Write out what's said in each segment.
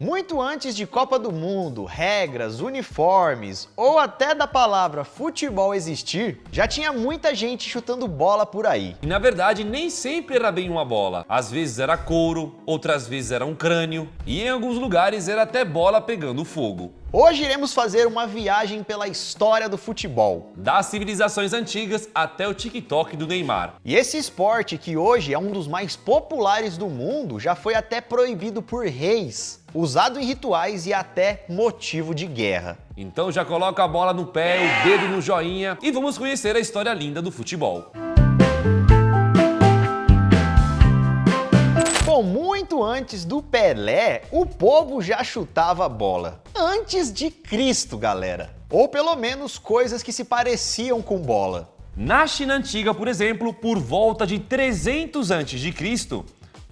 Muito antes de Copa do Mundo, regras, uniformes ou até da palavra futebol existir, já tinha muita gente chutando bola por aí. E na verdade nem sempre era bem uma bola. Às vezes era couro, outras vezes era um crânio e em alguns lugares era até bola pegando fogo. Hoje iremos fazer uma viagem pela história do futebol. Das civilizações antigas até o TikTok do Neymar. E esse esporte, que hoje é um dos mais populares do mundo, já foi até proibido por reis, usado em rituais e até motivo de guerra. Então já coloca a bola no pé, o dedo no joinha e vamos conhecer a história linda do futebol. Bom, muito antes do Pelé, o povo já chutava bola. Antes de Cristo, galera. Ou pelo menos coisas que se pareciam com bola. Na China Antiga, por exemplo, por volta de 300 a.C.,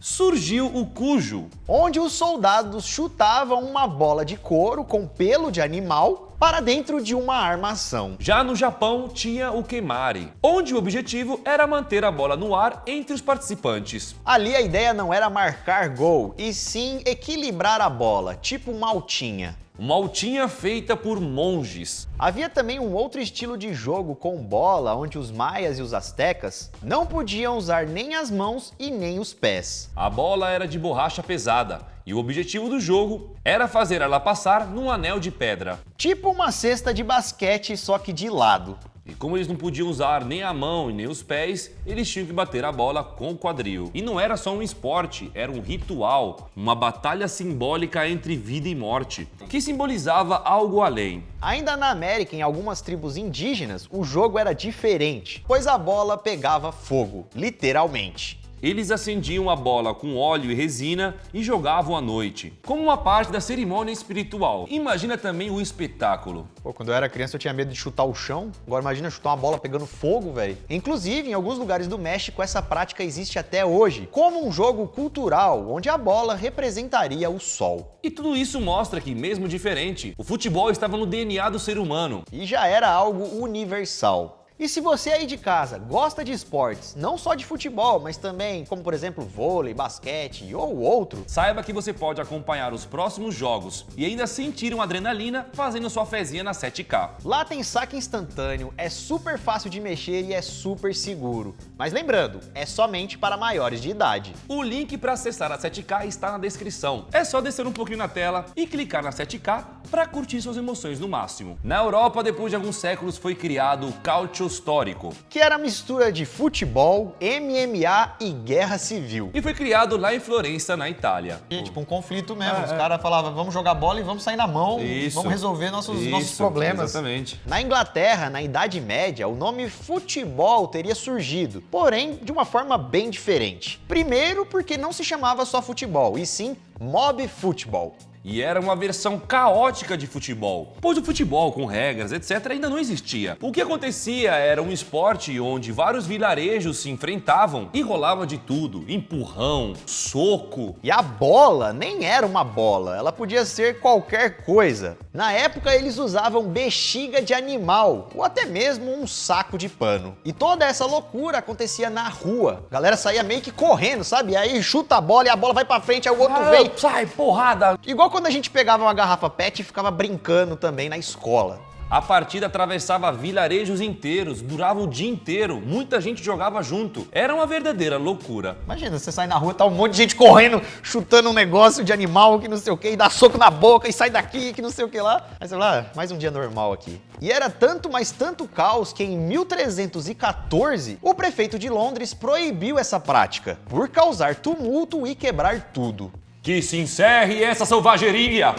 surgiu o cujo, onde os soldados chutavam uma bola de couro com pelo de animal para dentro de uma armação. Já no Japão tinha o kemari, onde o objetivo era manter a bola no ar entre os participantes. Ali a ideia não era marcar gol, e sim equilibrar a bola, tipo uma altinha. Uma altinha feita por monges. Havia também um outro estilo de jogo com bola, onde os maias e os astecas não podiam usar nem as mãos e nem os pés. A bola era de borracha pesada e o objetivo do jogo era fazer ela passar num anel de pedra. Tipo uma cesta de basquete, só que de lado. E como eles não podiam usar nem a mão e nem os pés, eles tinham que bater a bola com o quadril. E não era só um esporte, era um ritual, uma batalha simbólica entre vida e morte, que simbolizava algo além. Ainda na América, em algumas tribos indígenas, o jogo era diferente, pois a bola pegava fogo, literalmente. Eles acendiam a bola com óleo e resina e jogavam à noite, como uma parte da cerimônia espiritual. Imagina também o espetáculo. Pô, quando eu era criança eu tinha medo de chutar o chão, agora imagina chutar uma bola pegando fogo, velho. Inclusive, em alguns lugares do México, essa prática existe até hoje, como um jogo cultural, onde a bola representaria o sol. E tudo isso mostra que, mesmo diferente, o futebol estava no DNA do ser humano. E já era algo universal. E se você aí de casa gosta de esportes, não só de futebol, mas também, como por exemplo, vôlei, basquete ou outro, saiba que você pode acompanhar os próximos jogos e ainda sentir uma adrenalina fazendo sua fezinha na 7K. Lá tem saque instantâneo, é super fácil de mexer e é super seguro. Mas lembrando, é somente para maiores de idade. O link para acessar a 7K está na descrição. É só descer um pouquinho na tela e clicar na 7K para curtir suas emoções no máximo. Na Europa, depois de alguns séculos, foi criado o Calcio Histórico, que era a mistura de futebol, MMA e guerra civil. E foi criado lá em Florença, na Itália. E, tipo um conflito mesmo. Os caras falavam, vamos jogar bola e vamos sair na mão, vamos resolver nossos problemas. Exatamente. Na Inglaterra, na Idade Média, o nome futebol teria surgido, porém de uma forma bem diferente. Primeiro porque não se chamava só futebol, e sim mob futebol. E era uma versão caótica de futebol, pois o futebol com regras, etc. ainda não existia. O que acontecia era um esporte onde vários vilarejos se enfrentavam e rolava de tudo, empurrão, soco. E a bola nem era uma bola, ela podia ser qualquer coisa. Na época eles usavam bexiga de animal, ou até mesmo um saco de pano. E toda essa loucura acontecia na rua. A galera saía meio que correndo, sabe? Aí chuta a bola e a bola vai pra frente, aí o outro vem. Sai, porrada! Igual quando a gente pegava uma garrafa PET e ficava brincando também na escola. A partida atravessava vilarejos inteiros, durava o dia inteiro, muita gente jogava junto. Era uma verdadeira loucura. Imagina, você sai na rua, tá um monte de gente correndo, chutando um negócio de animal que não sei o que, e dá soco na boca e sai daqui que não sei o que lá. Aí você fala, mais um dia normal aqui. E era tanto, mas tanto caos que em 1314, o prefeito de Londres proibiu essa prática, por causar tumulto e quebrar tudo. Que se encerre essa selvageria!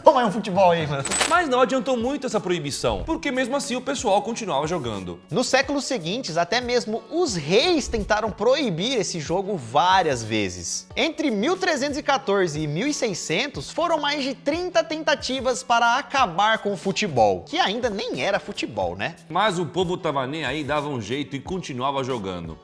Toma aí um futebol aí, mano. Mas não adiantou muito essa proibição, porque mesmo assim o pessoal continuava jogando. Nos séculos seguintes, até mesmo os reis tentaram proibir esse jogo várias vezes. Entre 1314 e 1600, foram mais de 30 tentativas para acabar com o futebol, que ainda nem era futebol, né? Mas o povo tava nem aí, dava um jeito e continuava jogando.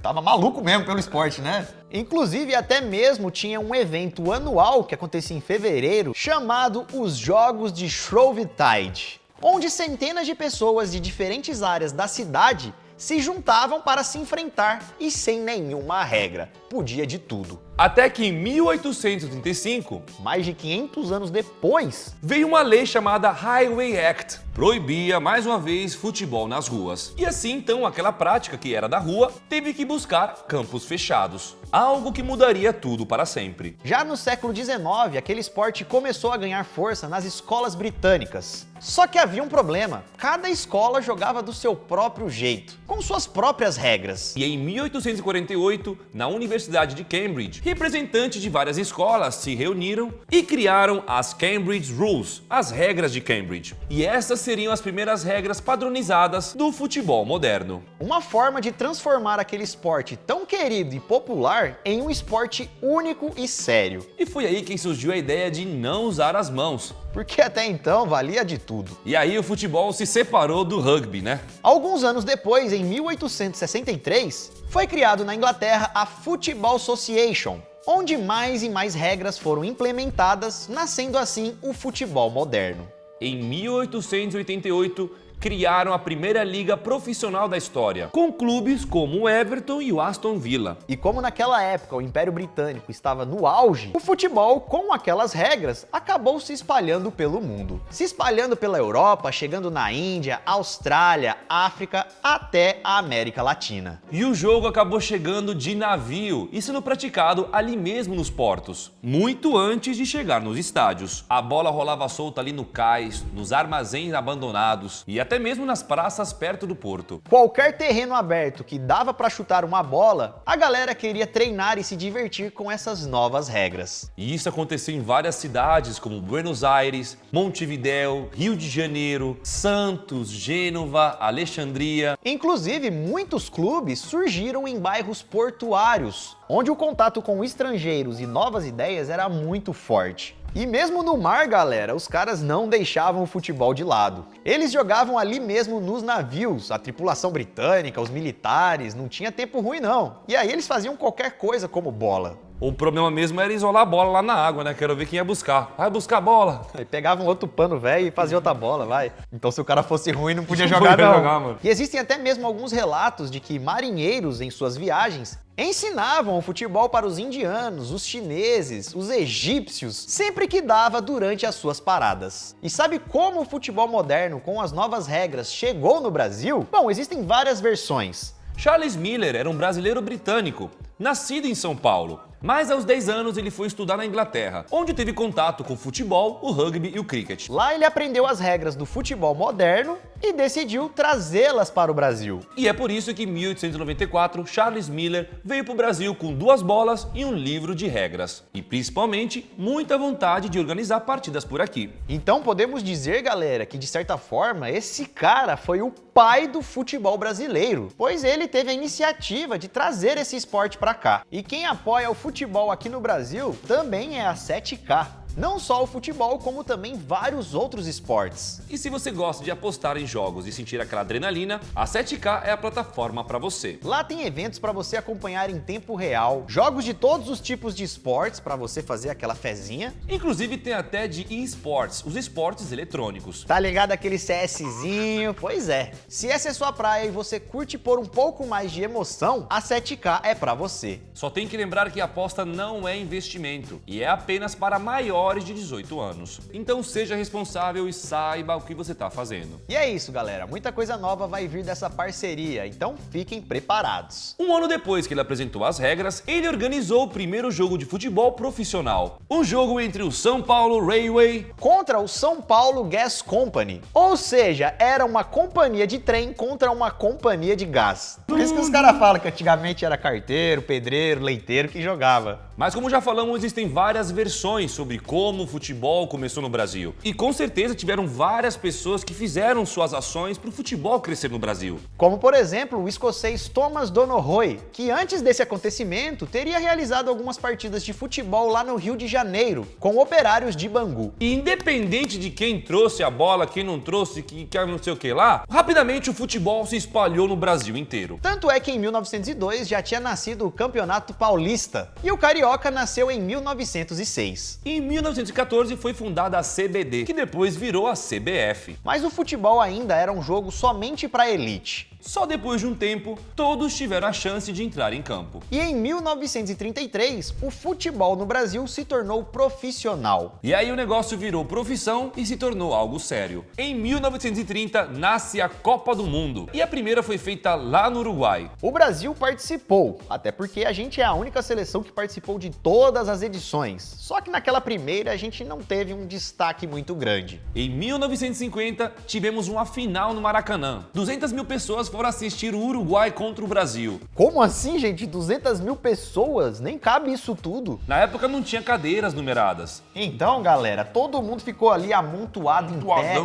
Tava maluco mesmo pelo esporte, né? Inclusive, até mesmo tinha um evento anual que acontecia em fevereiro, chamado os Jogos de Shrovetide, onde centenas de pessoas de diferentes áreas da cidade se juntavam para se enfrentar e sem nenhuma regra. Podia de tudo. Até que em 1835, Mais de 500 anos depois, veio uma lei chamada Highway Act, proibia mais uma vez futebol nas ruas. E assim então aquela prática que era da rua teve que buscar campos fechados, algo que mudaria tudo para sempre. já no século XIX, aquele esporte começou a ganhar força nas escolas britânicas. Só que havia um problema, cada escola jogava do seu próprio jeito, com suas próprias regras. E em 1848, na Universidade de Cambridge, representantes de várias escolas se reuniram e criaram as Cambridge Rules, as regras de Cambridge. E essas seriam as primeiras regras padronizadas do futebol moderno. Uma forma de transformar aquele esporte tão querido e popular em um esporte único e sério. E foi aí que surgiu a ideia de não usar as mãos. Porque até então valia de tudo. E aí o futebol se separou do rugby, né? Alguns anos depois, em 1863, foi criado na Inglaterra a Football Association, onde mais e mais regras foram implementadas, nascendo assim o futebol moderno. Em 1888, criaram a primeira liga profissional da história, com clubes como o Everton e o Aston Villa. E como naquela época o Império Britânico estava no auge, o futebol, com aquelas regras, acabou se espalhando pelo mundo. Se espalhando pela Europa, chegando na Índia, Austrália, África, até a América Latina. E o jogo acabou chegando de navio e sendo praticado ali mesmo nos portos, muito antes de chegar nos estádios. A bola rolava solta ali no cais, nos armazéns abandonados e até mesmo nas praças perto do porto. Qualquer terreno aberto que dava para chutar uma bola, a galera queria treinar e se divertir com essas novas regras. E isso aconteceu em várias cidades como Buenos Aires, Montevidéu, Rio de Janeiro, Santos, Gênova, Alexandria. Inclusive, muitos clubes surgiram em bairros portuários, onde o contato com estrangeiros e novas ideias era muito forte. E mesmo no mar, galera, os caras não deixavam o futebol de lado. Eles jogavam ali mesmo nos navios, a tripulação britânica, os militares, não tinha tempo ruim não. E aí eles faziam qualquer coisa como bola. O problema mesmo era isolar a bola lá na água, né? Quero ver quem ia buscar. Vai buscar a bola. Aí pegavam outro pano velho e fazia outra bola, vai. Então se o cara fosse ruim não podia jogar não. Mano. E existem até mesmo alguns relatos de que marinheiros em suas viagens ensinavam o futebol para os indianos, os chineses, os egípcios, sempre que dava durante as suas paradas. E sabe como o futebol moderno, com as novas regras, chegou no Brasil? Bom, existem várias versões. Charles Miller era um brasileiro britânico, nascido em São Paulo. Mas aos 10 anos ele foi estudar na Inglaterra, onde teve contato com o futebol, o rugby e o cricket. Lá ele aprendeu as regras do futebol moderno e decidiu trazê-las para o Brasil. E é por isso que em 1894 Charles Miller veio para o Brasil com 2 bolas e um livro de regras. E principalmente muita vontade de organizar partidas por aqui. Então podemos dizer, galera, que de certa forma esse cara foi o pai do futebol brasileiro, pois ele teve a iniciativa de trazer esse esporte para cá. E quem apoia o futebol aqui no Brasil também é a 7K. Não só o futebol, como também vários outros esportes. E se você gosta de apostar em jogos e sentir aquela adrenalina, a 7K é a plataforma para você. Lá tem eventos para você acompanhar em tempo real, jogos de todos os tipos de esportes para você fazer aquela fezinha. Inclusive tem até de esports, os esportes eletrônicos. Tá ligado aquele CSzinho? Pois é. Se essa é sua praia e você curte por um pouco mais de emoção, a 7K é para você. Só tem que lembrar que a aposta não é investimento e é apenas para maiores de 18 anos. Então seja responsável e saiba o que você está fazendo. E é isso, galera. Muita coisa nova vai vir dessa parceria, então fiquem preparados. Um ano depois que ele apresentou as regras, ele organizou o primeiro jogo de futebol profissional. Um jogo entre o São Paulo Railway contra o São Paulo Gas Company. Ou seja, era uma companhia de trem contra uma companhia de gás. Por isso que os caras falam que antigamente era carteiro, pedreiro, leiteiro que jogava. Mas como já falamos, existem várias versões sobre como o futebol começou no Brasil. E com certeza tiveram várias pessoas que fizeram suas ações para o futebol crescer no Brasil. Como por exemplo o escocês Thomas Donohoe, que antes desse acontecimento teria realizado algumas partidas de futebol lá no Rio de Janeiro, com operários de Bangu. E independente de quem trouxe a bola, quem não trouxe, que não sei o que lá, rapidamente o futebol se espalhou no Brasil inteiro. Tanto é que em 1902 já tinha nascido o Campeonato Paulista e o Carioca nasceu em 1906. Em 1914 foi fundada a CBD, que depois virou a CBF. Mas o futebol ainda era um jogo somente para elite. Só depois de um tempo, todos tiveram a chance de entrar em campo. E em 1933, o futebol no Brasil se tornou profissional. E aí o negócio virou profissão e se tornou algo sério. Em 1930, nasce a Copa do Mundo. E a primeira foi feita lá no Uruguai. O Brasil participou, até porque a gente é a única seleção que participou de todas as edições. Só que naquela primeira a gente não teve um destaque muito grande. Em 1950, tivemos uma final no Maracanã. 200 mil pessoas foram assistir o Uruguai contra o Brasil. Como assim, gente? 200 mil pessoas? Nem cabe isso tudo. Na época não tinha cadeiras numeradas. Então, galera, todo mundo ficou ali amontoado em pé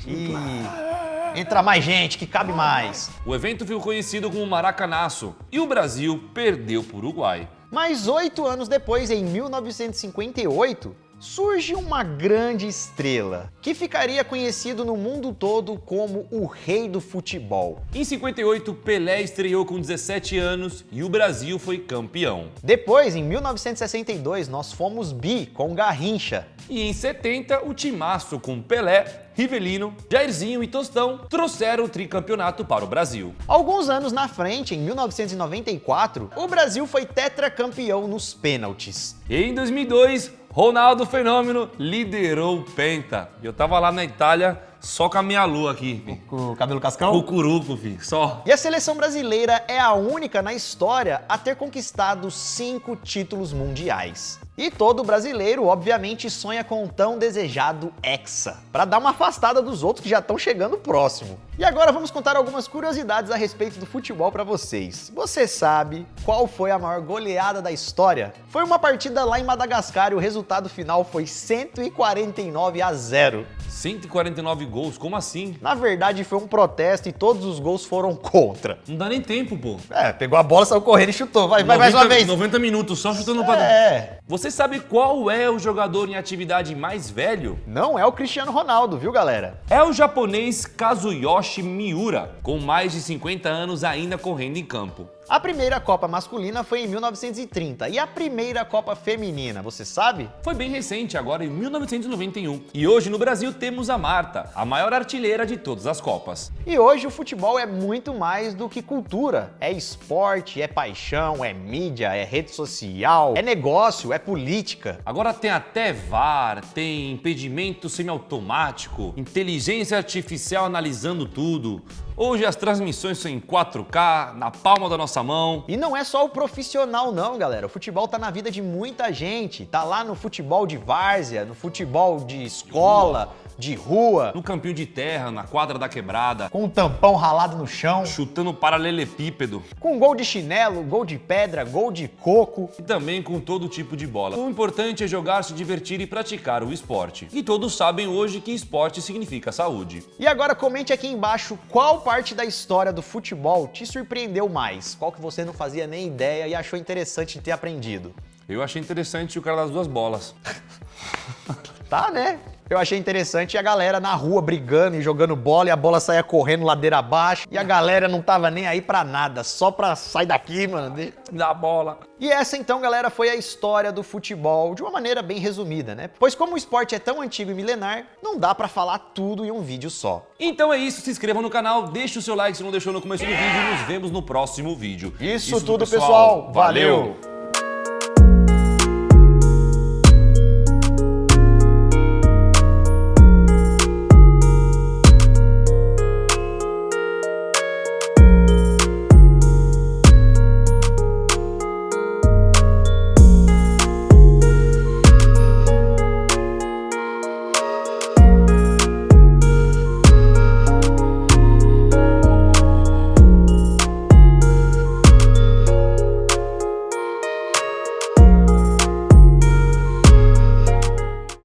e... Entra mais gente, que cabe mais. O evento ficou conhecido como Maracanaço e o Brasil perdeu para o Uruguai. Mas 8 anos depois, em 1958, surge uma grande estrela, que ficaria conhecido no mundo todo como o rei do futebol. Em 58, Pelé estreou com 17 anos e o Brasil foi campeão. Depois, em 1962, nós fomos bi com Garrincha. E em 70, o timaço com Pelé, Rivelino, Jairzinho e Tostão trouxeram o tricampeonato para o Brasil. Alguns anos na frente, em 1994, o Brasil foi tetracampeão nos pênaltis. E em 2002, Ronaldo Fenômeno liderou o Penta. Eu tava lá na Itália só com a minha lua aqui, fi. Com o cabelo cascão? Cucuruco, fi, só. E a seleção brasileira é a única na história a ter conquistado 5 títulos mundiais. E todo brasileiro, obviamente, sonha com o tão desejado Hexa, para dar uma afastada dos outros que já estão chegando próximo. E agora vamos contar algumas curiosidades a respeito do futebol para vocês. Você sabe qual foi a maior goleada da história? Foi uma partida lá em Madagascar e o resultado final foi 149-0. 149 gols, como assim? Na verdade, foi um protesto e todos os gols foram contra. Não dá nem tempo, pô. Pegou a bola, saiu correndo e chutou. Vai mais uma vez. 90 minutos só chutando pra dentro. Você sabe qual é o jogador em atividade mais velho? Não é o Cristiano Ronaldo, viu, galera? É o japonês Kazuyoshi Miura, com mais de 50 anos ainda correndo em campo. A primeira Copa masculina foi em 1930 e a primeira Copa feminina, você sabe? Foi bem recente, agora em 1991. E hoje no Brasil temos a Marta, a maior artilheira de todas as Copas. E hoje o futebol é muito mais do que cultura. É esporte, é paixão, é mídia, é rede social, é negócio, é política. Agora tem até VAR, tem impedimento semiautomático, inteligência artificial analisando tudo. Hoje as transmissões são em 4K, na palma da nossa mão. E não é só o profissional não, galera. O futebol tá na vida de muita gente. Tá lá no futebol de várzea, no futebol de escola, de rua. No campinho de terra, na quadra da quebrada. Com um tampão ralado no chão. Chutando paralelepípedo. Com gol de chinelo, gol de pedra, gol de coco. E também com todo tipo de bola. O importante é jogar, se divertir e praticar o esporte. E todos sabem hoje que esporte significa saúde. E agora comente aqui embaixo qual parte da história do futebol te surpreendeu mais. Qual que você não fazia nem ideia e achou interessante de ter aprendido. Eu achei interessante o cara das duas bolas. Tá, né? Eu achei interessante a galera na rua brigando e jogando bola e a bola saía correndo ladeira abaixo e a galera não tava nem aí pra nada, só pra sair daqui, mano, da bola. E essa então, galera, foi a história do futebol de uma maneira bem resumida, né? Pois como o esporte é tão antigo e milenar, não dá pra falar tudo em um vídeo só. Então é isso, se inscreva no canal, deixe o seu like se não deixou no começo do vídeo e nos vemos no próximo vídeo. Isso tudo, pessoal. Valeu!